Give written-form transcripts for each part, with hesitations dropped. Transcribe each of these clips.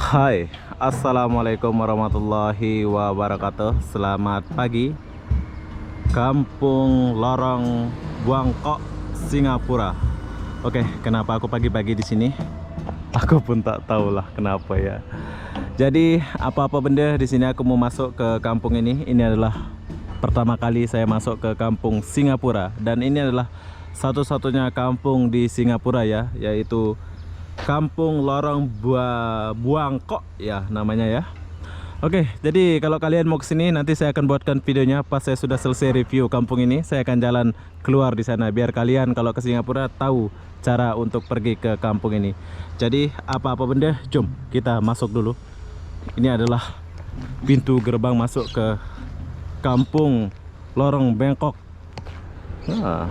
Hai, assalamualaikum warahmatullahi wabarakatuh. Selamat pagi, Kampung Lorong Buangkok, Singapura. Oke, kenapa aku pagi-pagi di sini? Aku pun tak tahulah kenapa ya. Jadi apa-apa benda di sini aku mau masuk ke kampung ini. Ini adalah pertama kali saya masuk ke kampung Singapura, dan ini adalah satu-satunya kampung di Singapura ya, yaitu Kampung Lorong Buangkok ya namanya ya. Oke, jadi kalau kalian mau kesini nanti saya akan buatkan videonya pas saya sudah selesai review kampung ini. Saya akan jalan keluar di sana biar kalian kalau ke Singapura tahu cara untuk pergi ke kampung ini. Jadi apa-apa benda, jom kita masuk dulu. Ini adalah pintu gerbang masuk ke Kampung Lorong Bangkok. Nah,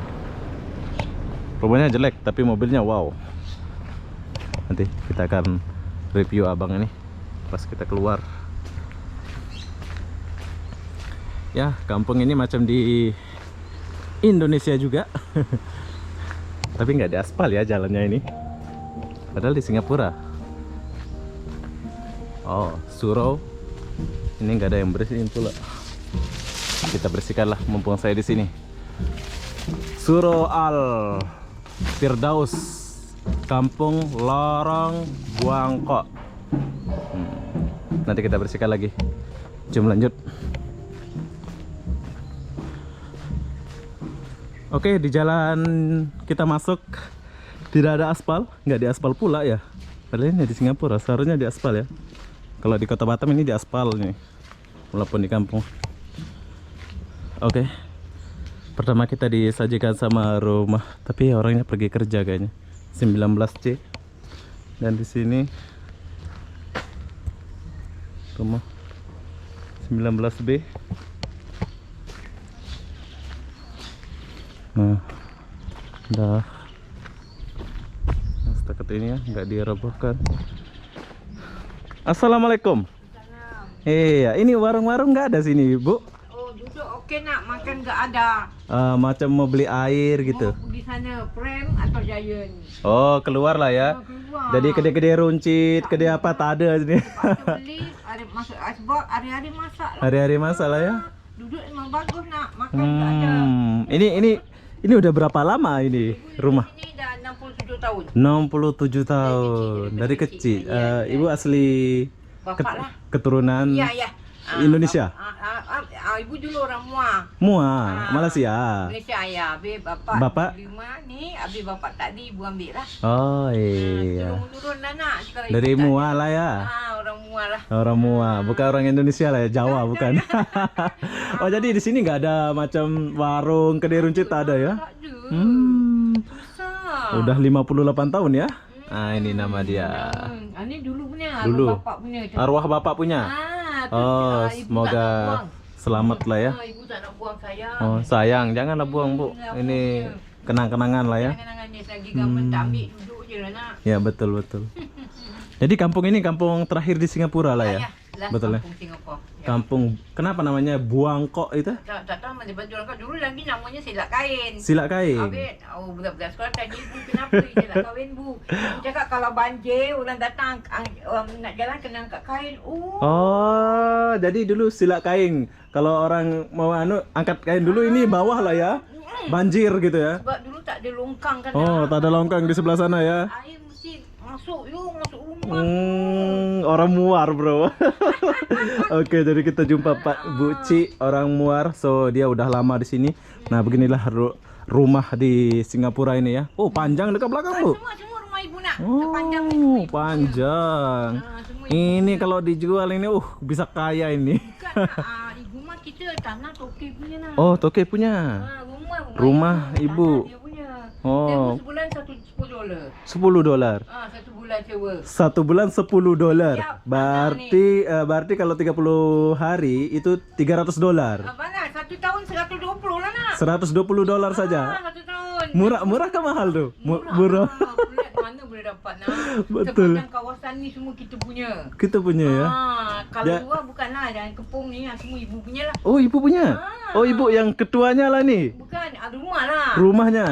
rumahnya jelek tapi mobilnya wow. Nanti kita akan review abang ini pas kita keluar. Ya, kampung ini macam di Indonesia juga. Tapi nggak di aspal ya jalannya ini. Padahal di Singapura. Oh, surau. Ini nggak ada yang bersihin pula. Kita bersihkanlah mumpung saya di sini. Surau Al Firdaus, Kampung Lorong Buangkok. Nanti kita bersihkan lagi. Jom lanjut. Oke, di jalan kita masuk tidak ada aspal, nggak di aspal pula ya. Padahal ini di Singapura seharusnya di aspal ya. Kalau di Kota Batam ini di aspal nih, walaupun di kampung. Oke, pertama kita disajikan sama rumah, tapi orangnya pergi kerja kayaknya. 19C, dan di sini rumah 19B. Nah, udah setakat ini ya, nggak dirobohkan. Assalamualaikum. Iya, ini warung-warung nggak ada sini, Bu. Oh, duduk oke nak, makan nggak ada. Macam mau beli air gitu. Mau pergi sana, Prem atau Giant. Oh, keluar lah ya. Oh, keluar. Jadi kedai-kedai runcit, kedai apa tak ada sini. Lepas beli, ada masuk asbak, hari-hari masak lah. Hari-hari masak lah ya. Duduk memang bagus nak, makan nggak ada. Ini udah berapa lama ini rumah? Ini dah 67 tahun. 67 tahun dari kecil. Ibu asli Bapak lah. keturunan Iya, iya. Indonesia. Ibu dulu orang Muar. Muar, Malaysia. Malaysia ya, habis bapak. Bapak? Di rumah ni, habis bapak tadi ibu ambil lah. Oh iya. Turun-turun lah nak. Sekarang Dari ibu tak Muar ada. lah ya. Orang Muar lah. Orang Muar, bukan orang Indonesia lah ya, Jawa bukan. Oh, jadi di sini nggak ada macam warung, kedai runcit tak ada ya? Tak ada. Hmm. Susah. Udah 58 tahun ya? Ah, ini nama dia. Ini dulu punya, Dulu. bapak punya. Arwah bapak punya. Oh, ibu semoga tak nak buang. selamat lah ya. Ibu tak nak buang sayang. Oh, sayang, janganlah buang, Bu. Ini kenang-kenangan lah ya. Kenangan ni lagi government tak ambil, duduk je lah nak. Ya, betul betul. Jadi kampung ini kampung terakhir di Singapura lah ya. Lah, Betul ya. kampung Singapura. Ya. Kampung, kenapa namanya Buangkok itu? Tak tahu mana baju orang dulu lagi namanya silak kain. Silak kain. Habis, budak-budak sekolah tanya ibu kenapa silak kahwin bu? Ibu cakap kalau banjir orang datang orang nak jalan kena angkat kain. Oh, jadi dulu silak kain. Kalau orang mau angkat kain dulu ini bawah lah ya. Banjir gitu ya. Sebab dulu tak ada longkang kan. Oh, tak ada longkang di sebelah sana ya. Air mesti masuk rumah. Orang Muar bro. Oke, jadi kita jumpa Pak Buci orang Muar. So dia udah lama di sini. Nah, beginilah rumah di Singapura ini ya. Oh, panjang dekat belakang Bu. Semua rumah ibu nak. Oh, Panjang ni. panjang. Semua Ini kalau dijual ini, bisa kaya ini. bukan. Ibu mah kita tanah toke punya nak. Oh, Toke punya. Rumah ibu. Dia punya. Oh. Sewa sebulan $10. $10. Satu bulan sewa. Satu bulan $10. Ya, Berarti kalau 30 hari itu $300. Mana? Satu tahun 120 lah nak. $120 saja. Satu tahun. Murah ke mahal tuh? Murah. Bulan mana boleh dapat nak? Betul. Sepanjang kawasan ni semua kita punya. Kita punya ya. Kalau Ya. luar bukanlah, dan kepung ni semua ibu punya lah. Oh, ibu punya. Oh, ibu yang ketuanya lah nih. Bukan, ada rumah lah. Rumahnya.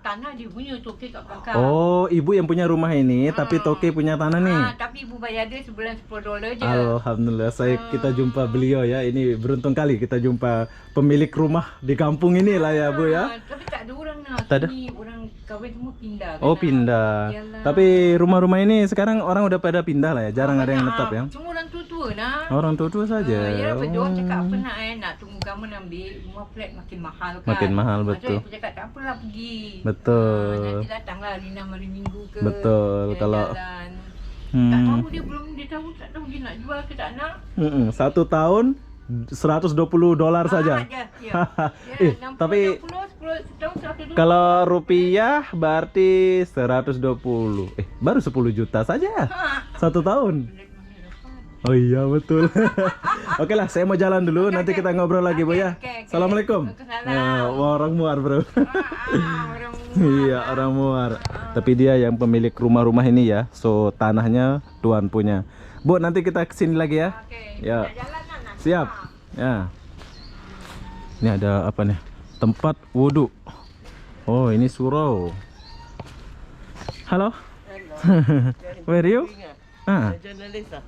Tanah dia punya, toke kat belakang. Oh, ibu yang punya rumah ini, tapi Toke punya tanah nih. Tapi tapi ibu bayar dia sebulan $10 je. Alhamdulillah kita jumpa beliau ya. Ini beruntung kali kita jumpa pemilik rumah di kampung ini lah ya Bu ya. Tapi tak ada orang nak. Tak ada? Sini orang kahwin semua pindah. Oh kan, pindah. Yalah. Tapi rumah-rumah ini sekarang orang udah pada pindah lah ya. Jarang ada yang Banyak, tetap ya. Semua orang tua-tua nak. Orang tua-tua saja. Ya, dia orang cakap Oh. apa nak tunggu kamu ambil rumah flat makin mahal kan. Makin mahal, betul. Aku cakap tak apalah pergi. Betul. Nanti datanglah Rina hari Minggu ke. Betul, kalau- jalan-jalan. Tak Hmm. tahu dia belum dia tahu tak tahu dia nak jual ke tak nak. 1 tahun $120 saja. Ya, ya. Eh, tapi 10 tahun 120. kalau rupiah berarti 120. Baru 10 juta saja. 1 tahun. Oh iya betul. Oke lah, saya mau jalan dulu. Nanti kita ngobrol lagi Bu ya. Oke. Assalamualaikum. Waalaikumsalam. Orang Muar Bro. Orang Iya orang Muar. Tapi dia yang pemilik rumah-rumah ini ya. So tanahnya Tuan punya. Bu nanti kita kesini lagi ya. Oke. Ya. Nak jalan nak, nak. Siap. Ya. Ini ada apa nih? Tempat wudhu. Oh ini surau. Halo. Where are you? Journalist ah.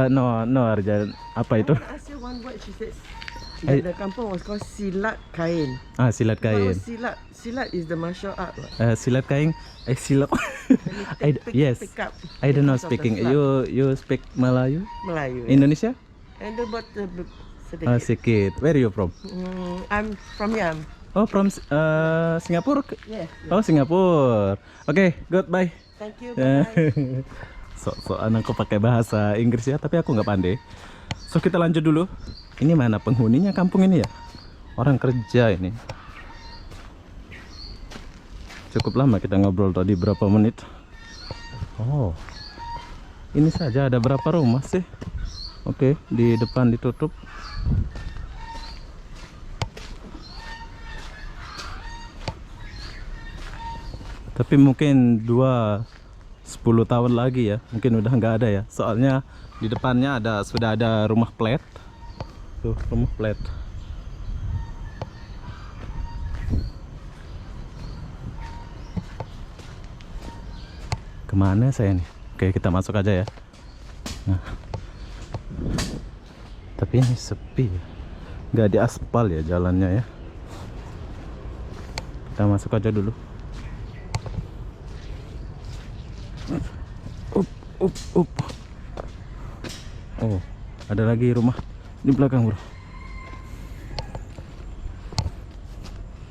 No Arjan. Apa itu? I asked you one word. She said I- the kampung was called Silat Kain. Silat What kain. was Silat is the martial art. What? Silat kain. Silat. Yes. Pick up. I don't know because of the speaking. silat. You speak Melayu? Melayu. Indonesia? And about sedikit. Sedikit. Where are you from? I'm from Yam. Oh, from Singapore. Yes. Oh, Singapore. Oke, goodbye. Thank you. Ya. Bye. Sok-sokan aku pakai bahasa Inggris ya, tapi aku nggak pandai. So kita lanjut dulu. Ini mana penghuninya kampung ini ya? Orang kerja ini. Cukup lama kita ngobrol tadi, berapa menit? Oh, ini saja ada berapa rumah sih? Oke, di depan ditutup. Tapi mungkin 10 tahun lagi ya, mungkin udah nggak ada ya. Soalnya di depannya sudah ada rumah plat. Tuh, rumah plat. Kemana saya nih? Oke, kita masuk aja ya. Nah. Tapi ini sepi ya. Nggak di aspal ya jalannya ya. Kita masuk aja dulu. Up. Oh, ada lagi rumah di belakang, Bro.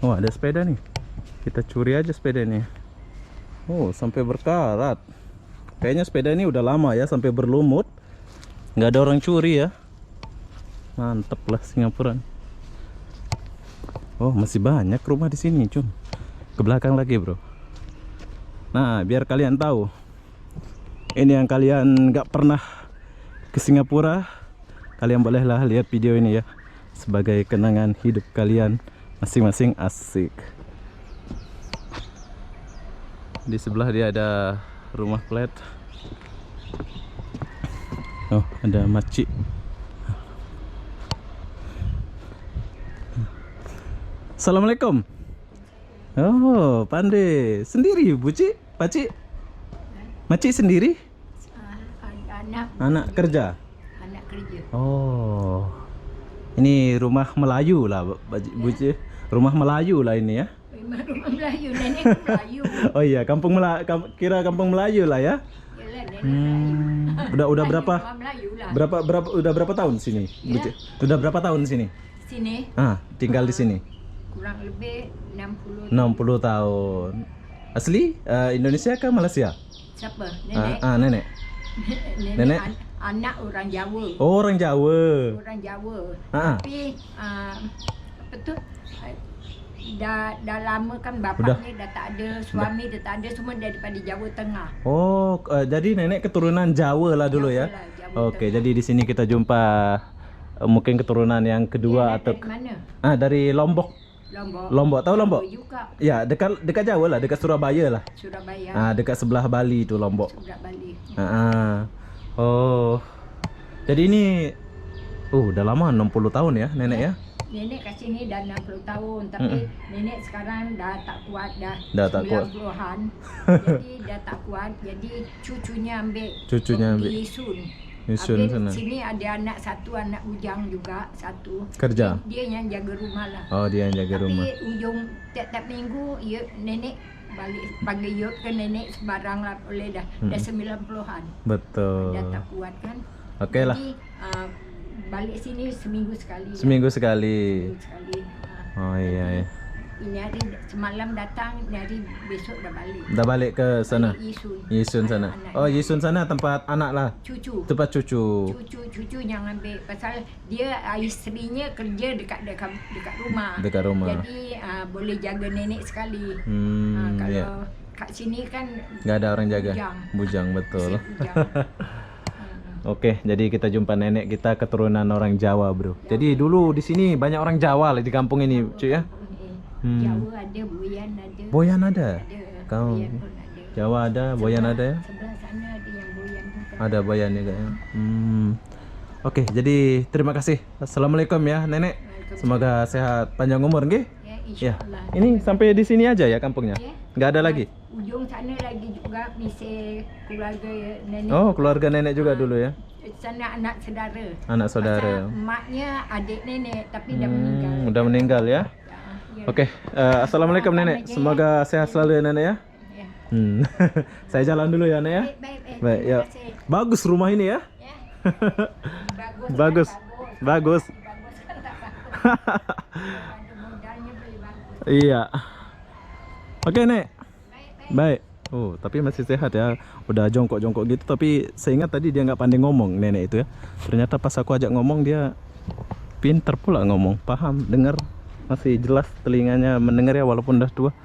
Oh, ada sepeda nih. Kita curi aja sepeda ini. Oh, sampai berkarat. Kayaknya sepeda ini udah lama ya, sampai berlumut. Nggak ada orang curi ya. Mantep lah Singapura. Oh, masih banyak rumah di sini, Cum. Ke belakang lagi, Bro. Nah, biar kalian tahu. Ini yang kalian nggak pernah ke Singapura, kalian bolehlah lihat video ini ya, sebagai kenangan hidup kalian masing-masing. Asik. Di sebelah dia ada rumah flat. Oh, ada makcik. Assalamualaikum. Oh, pandai. Sendiri, Buci? Pakcik? Makcik sendiri? Anak kerja? Anak kerja. Oh, ini rumah Melayu lah, Buci. Rumah Melayu lah ini ya. Memang rumah Melayu, nenek pun Melayu. Oh iya, kira kampung Melayu lah ya. Yalah, nenek Melayu. Udah berapa? Rumah Melayu lah. Udah berapa tahun sini, Buci? Udah berapa tahun sini? Sini Tinggal di sini. kurang lebih 60. 60 tahun. Asli Indonesia kah Malaysia? Siapa? Nenek. Nenek. Nenek. Nenek? Anak orang Jawa. Oh, orang Jawa. Orang Jawa. Ah. Tapi apa tu? Dah lama kan bapak Udah. ni dah tak ada, suami dah tak ada, semua daripada Jawa Tengah. Oh, jadi nenek keturunan Jawa lah dulu ya. Jawa lah, Jawa Oke, jadi di sini kita jumpa mungkin keturunan yang kedua atau Dari mana? dari Lombok. Lombok, tahu Lombok? Jawa juga. Ya, dekat Jawa lah, dekat Surabaya lah. Surabaya. Dekat sebelah Bali itu Lombok. Sebelah Bali. Oh. Jadi ini udah lama 60 tahun ya nenek ya. nenek kat sini dah 60 tahun, tapi nenek sekarang dah tak kuat dah. Dah tak kuat. 90-an. Jadi dah tak kuat. Jadi cucunya ambil. Cucunya ambil. Di Yisun. Yisun Habis sana. sini ada anak satu, anak bujang juga satu. Kerja? Dia yang jaga rumah lah. Oh, dia yang jaga rumah. Tapi ujung tiap-tiap minggu nenek balik panggil yuk ke nenek sebarang lah boleh dah. Dah 90-an. Betul. Dah tak kuat kan. Oke lah. Jadi balik sini seminggu sekali. Seminggu sekali. Seminggu sekali. Oh iya, iya. Ini hari semalam datang, ini hari besok dah balik. Dah balik ke sana. Balik Yisun. Yisun sana. Anak-anak. Oh, Yisun sana tempat anak lah. Cucu. Tempat cucu. Cucu yang ambil pasal dia isterinya kerja dekat rumah. Dekat rumah. Jadi boleh jaga nenek sekali. Kalau ya. kat sini kan Nggak ada orang jaga. Bujang. Bujang betul. Bujang. Oke, jadi kita jumpa nenek kita keturunan orang Jawa, bro. Jadi dulu di sini banyak orang Jawa lah di kampung ini, cuy ya. Jawa ada, Boyan ada. Boyan ada. Ada. Kau Boyan pun ada. Jawa ada, Boyan ada ya? Sebelah sana ada yang Boyan juga. Ada Boyan juga ya. Oke, jadi terima kasih. Assalamualaikum ya, nenek. Semoga sehat panjang umur, nggih. Ya, Ya. insyaAllah. Ini sampai di sini aja ya kampungnya? Ya. Nggak ada lagi? Ujung sana lagi juga misi keluarga nenek. Oh, keluarga nenek juga dulu ya? Sana anak saudara. Anak saudara. Pasal emaknya adik nenek tapi dah meninggal. Udah meninggal ya? Ya. Oke, assalamualaikum nenek. Semoga sehat selalu ya nenek ya. Ya. Saya jalan dulu ya nenek ya. Baik. Baik, ya. Terima kasih. Bagus rumah ini ya. Ya. Bagus. Bagus. Bagus kan tak bagus. Ada modalnya beli bagus. Iya. Oke, Nek. Baik. Baik. Oh, tapi masih sehat ya. Udah jongkok-jongkok gitu, tapi saya ingat tadi dia nggak pandai ngomong nenek itu ya. Ternyata pas aku ajak ngomong dia pinter pula ngomong, paham, dengar, masih jelas telinganya mendengar ya walaupun udah tua.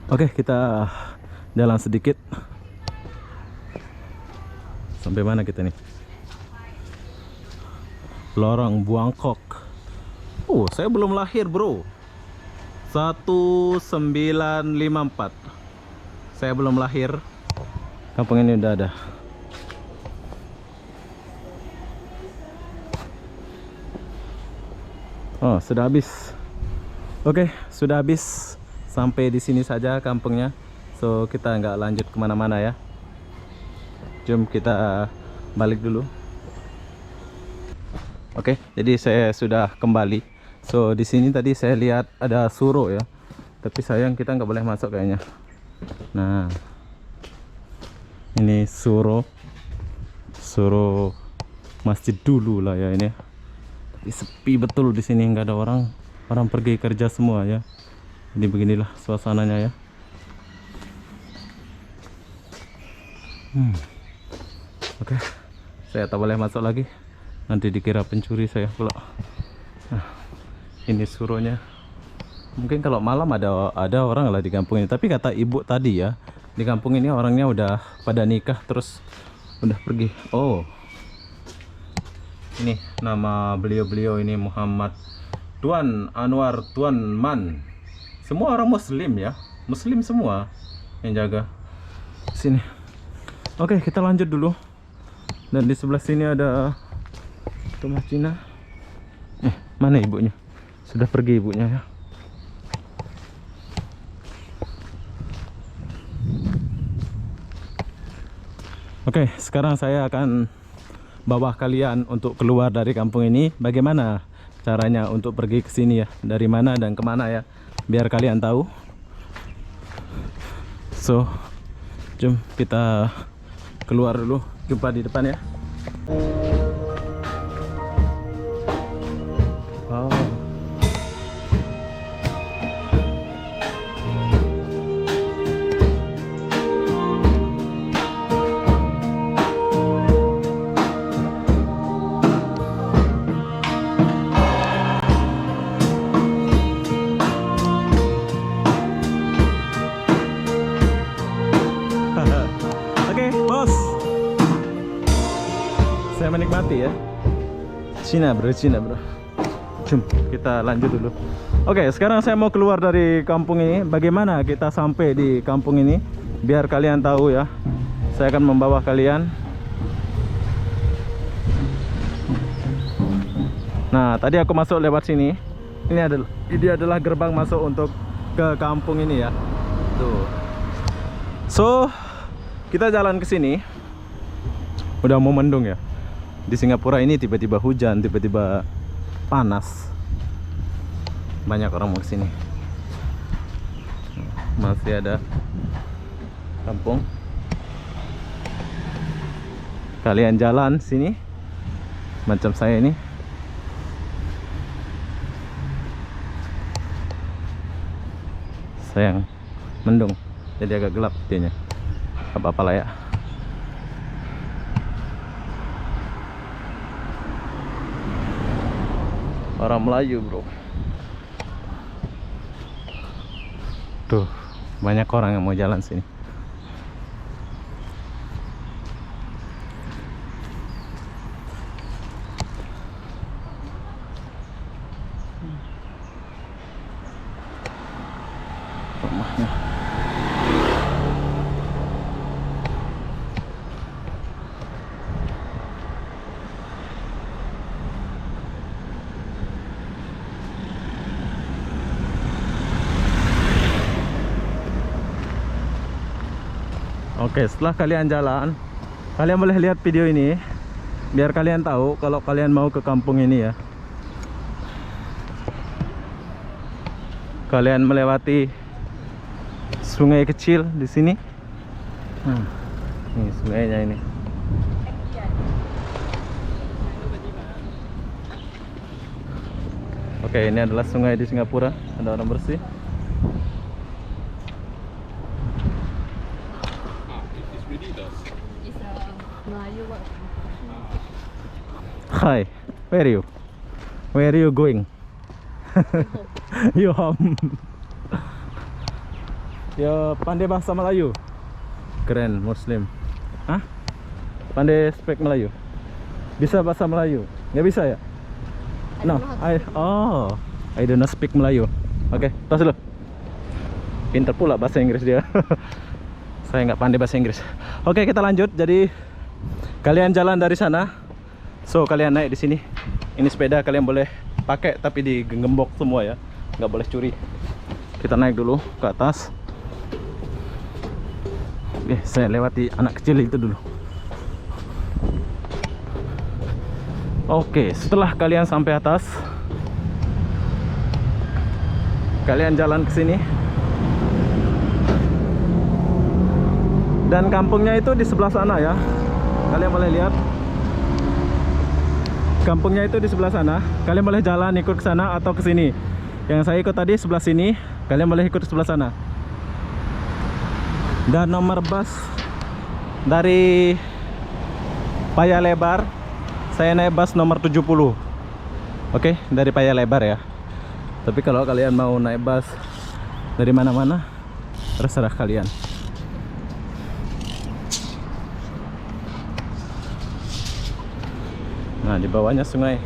Oke, kita jalan sedikit. Sampai mana kita nih? Lorong Buangkok. Oh, saya belum lahir, bro. 1954. Saya belum lahir. Kampung ini udah ada. Oh, sudah habis. Oke, sudah habis. Sampai di sini saja kampungnya. So, kita nggak lanjut kemana-mana ya. Jom kita balik dulu. Oke, jadi saya sudah kembali. So, di sini tadi saya lihat ada suro ya. Tapi sayang kita nggak boleh masuk kayaknya. Nah, ini suro masjid dulu lah ya ini. Tapi sepi betul di sini, nggak ada orang. Orang pergi kerja semua ya. Jadi beginilah suasananya ya. Oke, saya tak boleh masuk lagi. Nanti dikira pencuri saya pula. Nah, ini suronya. Mungkin kalau malam ada orang lah di kampung ini. Tapi kata ibu tadi ya, di kampung ini orangnya udah pada nikah terus udah pergi. Oh, ini nama beliau ini Muhammad Tuan Anwar Tuan Man. Semua orang Muslim ya, Muslim semua yang jaga sini. Oke, kita lanjut dulu. Dan di sebelah sini ada rumah Cina. Mana ibunya? Sudah pergi ibunya ya. Oke, sekarang saya akan bawa kalian untuk keluar dari kampung ini. Bagaimana caranya untuk pergi ke sini ya? Dari mana dan kemana ya? Biar kalian tahu. So, jom kita keluar dulu. Jumpa di depan ya. Oh. Oke, bos. Saya menikmati ya. Cina bro. Jom kita lanjut dulu. Oke, sekarang saya mau keluar dari kampung ini. Bagaimana kita sampai di kampung ini? Biar kalian tahu ya. Saya akan membawa kalian. Nah, tadi aku masuk lewat sini. Ini adalah gerbang masuk untuk ke kampung ini ya. Tuh. So, kita jalan ke sini. Udah mau mendung ya. Di Singapura ini tiba-tiba hujan, tiba-tiba panas. Banyak orang mau ke sini. Masih ada kampung. Kalian jalan sini macam saya ini. Sayang mendung, jadi agak gelap dianya. Apa-apa lah ya. Orang Melayu bro. Tuh, banyak orang yang mau jalan sini. Rumahnya. Oke, setelah kalian jalan, kalian boleh lihat video ini biar kalian tahu kalau kalian mau ke kampung ini ya. Kalian melewati sungai kecil di sini. Ini sungainya ini. Oke, ini adalah sungai di Singapura. Ada orang bersih. Hi, where are you? Where are you going? You home. Ya, pandai bahasa Melayu. Keren, Muslim. Hah? Pandai speak Melayu? Bisa bahasa Melayu? Nggak bisa ya? No, I do not speak Melayu. Oke, tos dulu. Pinter pula bahasa Inggris dia. Saya nggak pandai bahasa Inggris. Oke, kita lanjut. Jadi kalian jalan dari sana. So, kalian naik di sini. Ini sepeda kalian boleh pakai tapi digembok semua ya. Nggak boleh curi. Kita naik dulu ke atas. Oke, saya lewati anak kecil itu dulu. Oke, setelah kalian sampai atas, kalian jalan ke sini. Dan kampungnya itu di sebelah sana ya. Kalian boleh lihat. Kampungnya itu di sebelah sana. Kalian boleh jalan ikut ke sana atau ke sini. Yang saya ikut tadi sebelah sini. Kalian boleh ikut ke sebelah sana. Dan nomor bus dari Paya Lebar, saya naik bus nomor 70. Oke, dari Paya Lebar ya. Tapi kalau kalian mau naik bus dari mana-mana, terserah kalian. Nah, di bawahnya sungai.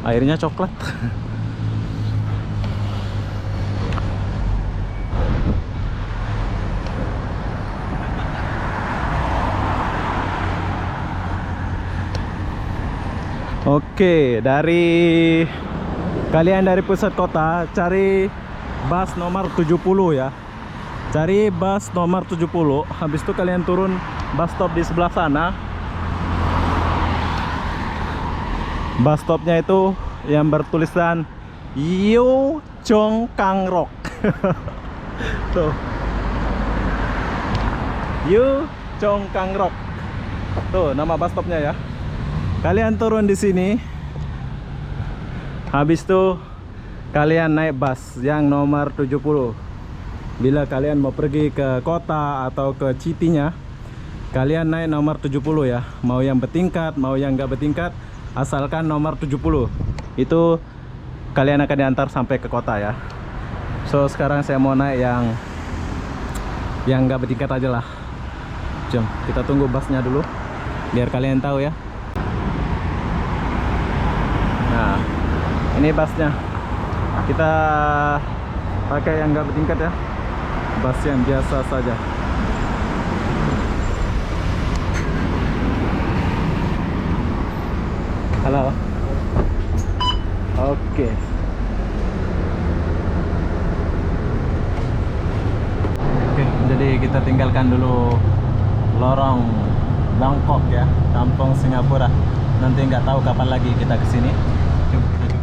Airnya coklat. Oke, dari kalian dari pusat kota cari bus nomor 70 ya. Cari bus nomor 70. Habis itu kalian turun bus stop di sebelah sana. Bus stopnya itu yang bertulisan Yo Chong Kang Rock. Tuh, Yo Chong Kang Rock. Tuh nama bus stopnya ya. Kalian turun di sini. Habis itu kalian naik bus yang nomor 70. Bila kalian mau pergi ke kota atau ke Citinya, kalian naik nomor 70 ya. Mau yang bertingkat, mau yang nggak bertingkat, asalkan nomor 70 itu kalian akan diantar sampai ke kota ya. So sekarang saya mau naik yang nggak bertingkat aja lah. Jom kita tunggu busnya dulu biar kalian tahu ya. Nah, ini busnya. Kita pakai yang nggak bertingkat ya. Bus yang biasa saja. Halo. Oke. Oke, jadi kita tinggalkan dulu lorong Bangkok ya, kampung Singapura. Nanti nggak tahu kapan lagi kita kesini. Coba kita